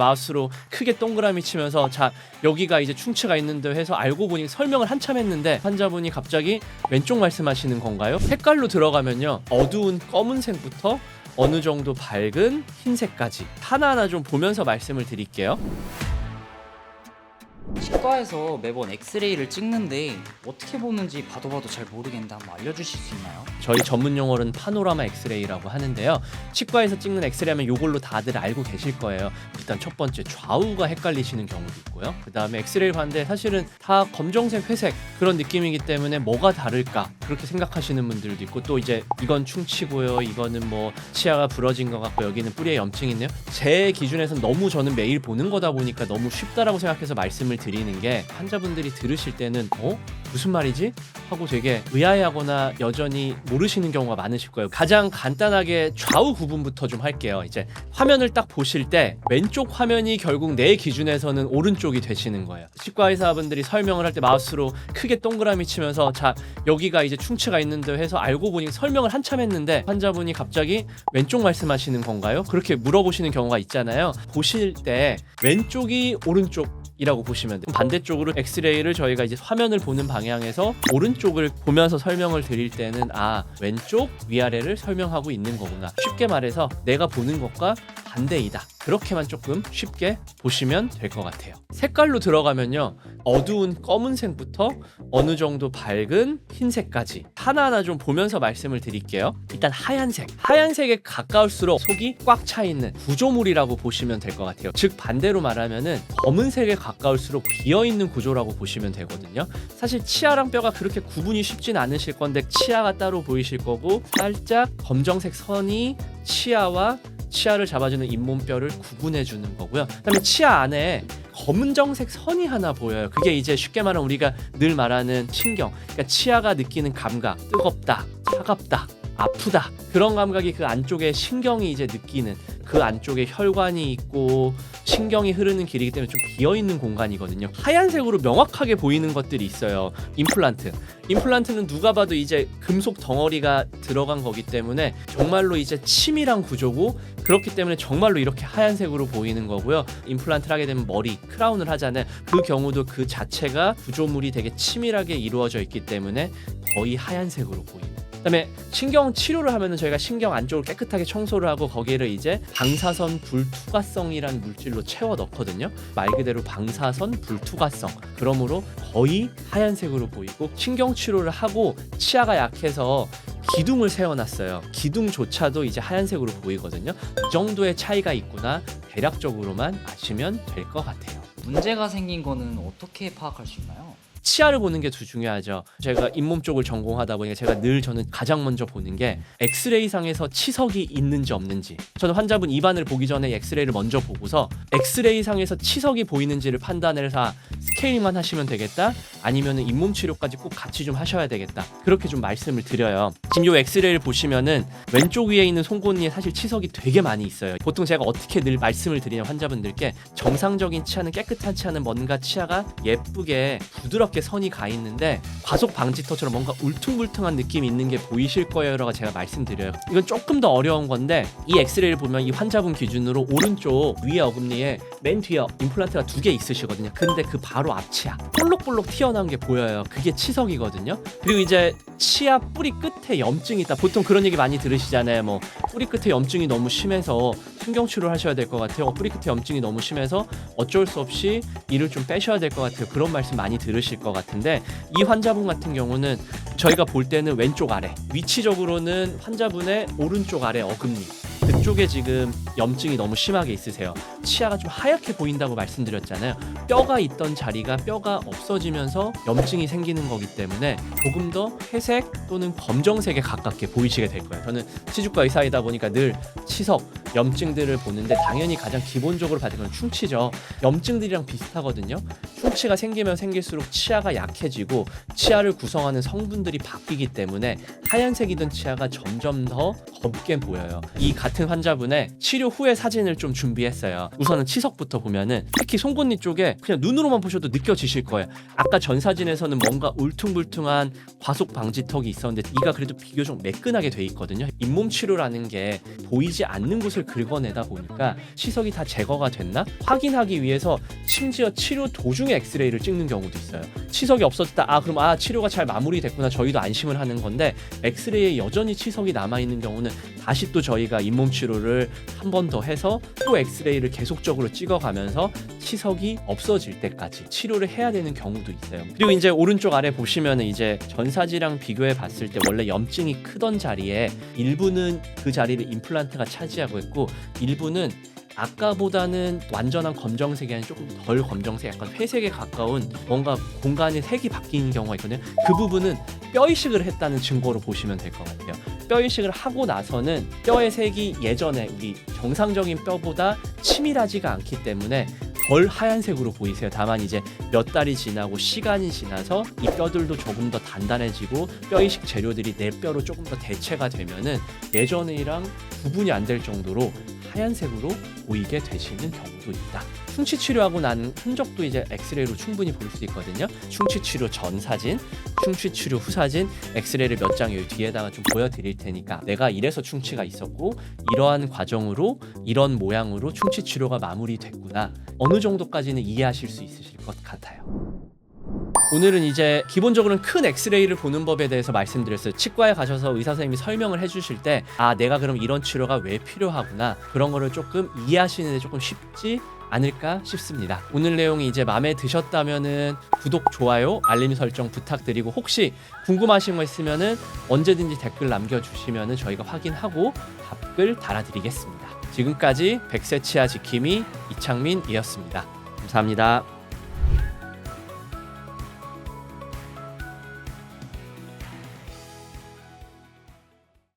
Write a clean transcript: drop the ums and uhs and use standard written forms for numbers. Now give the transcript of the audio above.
마우스로 크게 동그라미 치면서 자 여기가 이제 충치가 있는데 해서 알고 보니 설명을 한참 했는데 환자분이 갑자기 왼쪽 말씀하시는 건가요? 색깔로 들어가면요 어두운 검은색부터 어느 정도 밝은 흰색까지 하나하나 좀 보면서 말씀을 드릴게요. 치과에서 매번 엑스레이를 찍는데 어떻게 보는지 봐도 잘 모르겠는데 한번 알려주실 수 있나요? 저희 전문 용어로는 파노라마 엑스레이라고 하는데요. 치과에서 찍는 엑스레이 하면 이걸로 다들 알고 계실 거예요. 일단 첫 번째 좌우가 헷갈리시는 경우도 있고요. 그 다음에 엑스레이를 봤는데 사실은 다 검정색, 회색 그런 느낌이기 때문에 뭐가 다를까 그렇게 생각하시는 분들도 있고 또 이제 이건 충치고요. 이거는 뭐 치아가 부러진 것 같고 여기는 뿌리에 염증이 있네요. 제 기준에서는 너무 저는 매일 보는 거다 보니까 너무 쉽다라고 생각해서 말씀을 드리는 게 환자분들이 들으실 때는 무슨 말이지? 하고 되게 의아해하거나 여전히 모르시는 경우가 많으실 거예요. 가장 간단하게 좌우 구분부터 좀 할게요. 이제 화면을 딱 보실 때 왼쪽 화면이 결국 내 기준에서는 오른쪽이 되시는 거예요. 치과 의사분들이 설명을 할 때 마우스로 크게 동그라미 치면서 자 여기가 이제 충치가 있는데 해서 알고 보니 설명을 한참 했는데 환자분이 갑자기 왼쪽 말씀하시는 건가요? 그렇게 물어보시는 경우가 있잖아요. 보실 때 왼쪽이 오른쪽 이라고 보시면 돼요. 반대쪽으로 엑스레이를 저희가 이제 화면을 보는 방향에서 오른쪽을 보면서 설명을 드릴 때는 왼쪽 위아래를 설명하고 있는 거구나. 쉽게 말해서 내가 보는 것과 반대이다. 그렇게만 조금 쉽게 보시면 될 것 같아요. 색깔로 들어가면요 어두운 검은색부터 어느 정도 밝은 흰색까지 하나하나 좀 보면서 말씀을 드릴게요. 일단 하얀색에 가까울수록 속이 꽉 차 있는 구조물이라고 보시면 될 것 같아요. 즉 반대로 말하면은 검은색에 가까울수록 비어있는 구조라고 보시면 되거든요. 사실 치아랑 뼈가 그렇게 구분이 쉽진 않으실 건데 치아가 따로 보이실 거고 살짝 검정색 선이 치아를 잡아주는 잇몸뼈를 구분해주는 거고요. 그다음에 치아 안에 검은정색 선이 하나 보여요. 그게 이제 쉽게 말하면 우리가 늘 말하는 신경, 그러니까 치아가 느끼는 감각, 뜨겁다, 차갑다, 아프다 그런 감각이 그 안쪽에 신경이 이제 느끼는 그 안쪽에 혈관이 있고 신경이 흐르는 길이기 때문에 좀 비어있는 공간이거든요. 하얀색으로 명확하게 보이는 것들이 있어요. 임플란트는 누가 봐도 이제 금속 덩어리가 들어간 거기 때문에 정말로 이제 치밀한 구조고 그렇기 때문에 정말로 이렇게 하얀색으로 보이는 거고요. 임플란트를 하게 되면 머리, 크라운을 하잖아요. 그 경우도 그 자체가 구조물이 되게 치밀하게 이루어져 있기 때문에 거의 하얀색으로 보이는. 그다음에 신경 치료를 하면은 저희가 신경 안쪽을 깨끗하게 청소를 하고 거기를 이제 방사선 불투과성이라는 물질로 채워 넣거든요. 말 그대로 방사선 불투과성. 그러므로 거의 하얀색으로 보이고 신경 치료를 하고 치아가 약해서 기둥을 세워놨어요. 기둥조차도 이제 하얀색으로 보이거든요. 이 정도의 차이가 있구나 대략적으로만 아시면 될 것 같아요. 문제가 생긴 거는 어떻게 파악할 수 있나요? 치아를 보는 게 더 중요하죠. 제가 잇몸 쪽을 전공하다 보니까 저는 가장 먼저 보는 게 엑스레이 상에서 치석이 있는지 없는지. 저는 환자분 입안을 보기 전에 엑스레이를 먼저 보고서 엑스레이 상에서 치석이 보이는지를 판단해서 스케일링만 하시면 되겠다 아니면 잇몸 치료까지 꼭 같이 좀 하셔야 되겠다 그렇게 좀 말씀을 드려요. 지금 요 엑스레이를 보시면은 왼쪽 위에 있는 송곳니에 사실 치석이 되게 많이 있어요. 보통 제가 어떻게 늘 말씀을 드리냐 환자분들께 정상적인 치아는 깨끗한 치아는 뭔가 치아가 예쁘게 부드럽게 선이 가 있는데 과속 방지턱처럼 뭔가 울퉁불퉁한 느낌이 있는 게 보이실 거예요라고 제가 말씀드려요. 이건 조금 더 어려운 건데 이 엑스레이를 보면 이 환자분 기준으로 오른쪽 위에 어금니에 맨 뒤에 임플란트가 2개 있으시거든요. 근데 그 바로 앞 치아 볼록볼록 튀어나온 게 보여요. 그게 치석이거든요. 그리고 이제 치아 뿌리 끝에 염증이 있다. 보통 그런 얘기 많이 들으시잖아요. 뭐 뿌리 끝에 염증이 너무 심해서 신경치료를 하셔야 될 것 같아요. 뿌리 끝에 염증이 너무 심해서 어쩔 수 없이 이를 좀 빼셔야 될 것 같아요. 그런 말씀 많이 들으실 것 같은데 이 환자분 같은 경우는 저희가 볼 때는 왼쪽 아래, 위치적으로는 환자분의 오른쪽 아래 어금니 그쪽에 지금 염증이 너무 심하게 있으세요. 치아가 좀 하얗게 보인다고 말씀드렸잖아요. 뼈가 있던 자리가 뼈가 없어지면서 염증이 생기는 거기 때문에 조금 더 회색 또는 검정색에 가깝게 보이시게 될 거예요. 저는 치주과 의사이다 보니까 늘 치석, 염증들을 보는데 당연히 가장 기본적으로 받은 건 충치죠. 염증들이랑 비슷하거든요. 충치가 생기면 생길수록 치아가 약해지고 치아를 구성하는 성분들이 바뀌기 때문에 하얀색이던 치아가 점점 더 검게 보여요. 이 같은 환자분의 치료 후의 사진을 좀 준비했어요. 우선은 치석부터 보면은 특히 송곳니 쪽에 그냥 눈으로만 보셔도 느껴지실 거예요. 아까 전 사진에서는 뭔가 울퉁불퉁한 과속 방지턱이 있었는데 이가 그래도 비교적 매끈하게 돼 있거든요. 잇몸 치료라는 게 보이지 않는 곳을 긁어내다 보니까 치석이 다 제거가 됐나 확인하기 위해서 심지어 치료 도중에 엑스레이를 찍는 경우도 있어요. 치석이 없어졌다. 그럼 치료가 잘 마무리됐구나. 저희도 안심을 하는 건데 엑스레이에 여전히 치석이 남아있는 경우는 다시 또 저희가 잇몸 치료를 한 번 더 해서 또 엑스레이를 계속적으로 찍어가면서 치석이 없어질 때까지 치료를 해야 되는 경우도 있어요. 그리고 이제 오른쪽 아래 보시면은 이제 전사지랑 비교해 봤을 때 원래 염증이 크던 자리에 일부는 그 자리를 임플란트가 차지하고 있고 일부는 아까보다는 완전한 검정색이 아니라 조금 덜 검정색, 약간 회색에 가까운 뭔가 공간의 색이 바뀌는 경우가 있거든요. 그 부분은 뼈 이식을 했다는 증거로 보시면 될 것 같아요. 뼈 이식을 하고 나서는 뼈의 색이 예전에 우리 정상적인 뼈보다 치밀하지가 않기 때문에 덜 하얀색으로 보이세요. 다만 이제 몇 달이 지나고 시간이 지나서 이 뼈들도 조금 더 단단해지고 뼈 이식 재료들이 내 뼈로 조금 더 대체가 되면은 예전이랑 구분이 안 될 정도로 하얀색으로 보이게 되시는 경우도 있다. 충치 치료하고 난 흔적도 이제 엑스레이로 충분히 볼 수 있거든요. 충치 치료 전 사진, 충치 치료 후 사진, 엑스레이를 몇 장 여기 뒤에다가 좀 보여드릴 테니까 내가 이래서 충치가 있었고 이러한 과정으로 이런 모양으로 충치 치료가 마무리됐구나. 어느 정도까지는 이해하실 수 있으실 것 같아요. 오늘은 이제 기본적으로는 큰 엑스레이를 보는 법에 대해서 말씀드렸어요. 치과에 가셔서 의사 선생님이 설명을 해주실 때 내가 그럼 이런 치료가 왜 필요하구나 그런 거를 조금 이해하시는데 조금 쉽지 않을까 싶습니다. 오늘 내용이 이제 마음에 드셨다면은 구독, 좋아요, 알림 설정 부탁드리고 혹시 궁금하신 거 있으면은 언제든지 댓글 남겨주시면은 저희가 확인하고 답글 달아드리겠습니다. 지금까지 백세 치아 지킴이 이창민이었습니다. 감사합니다.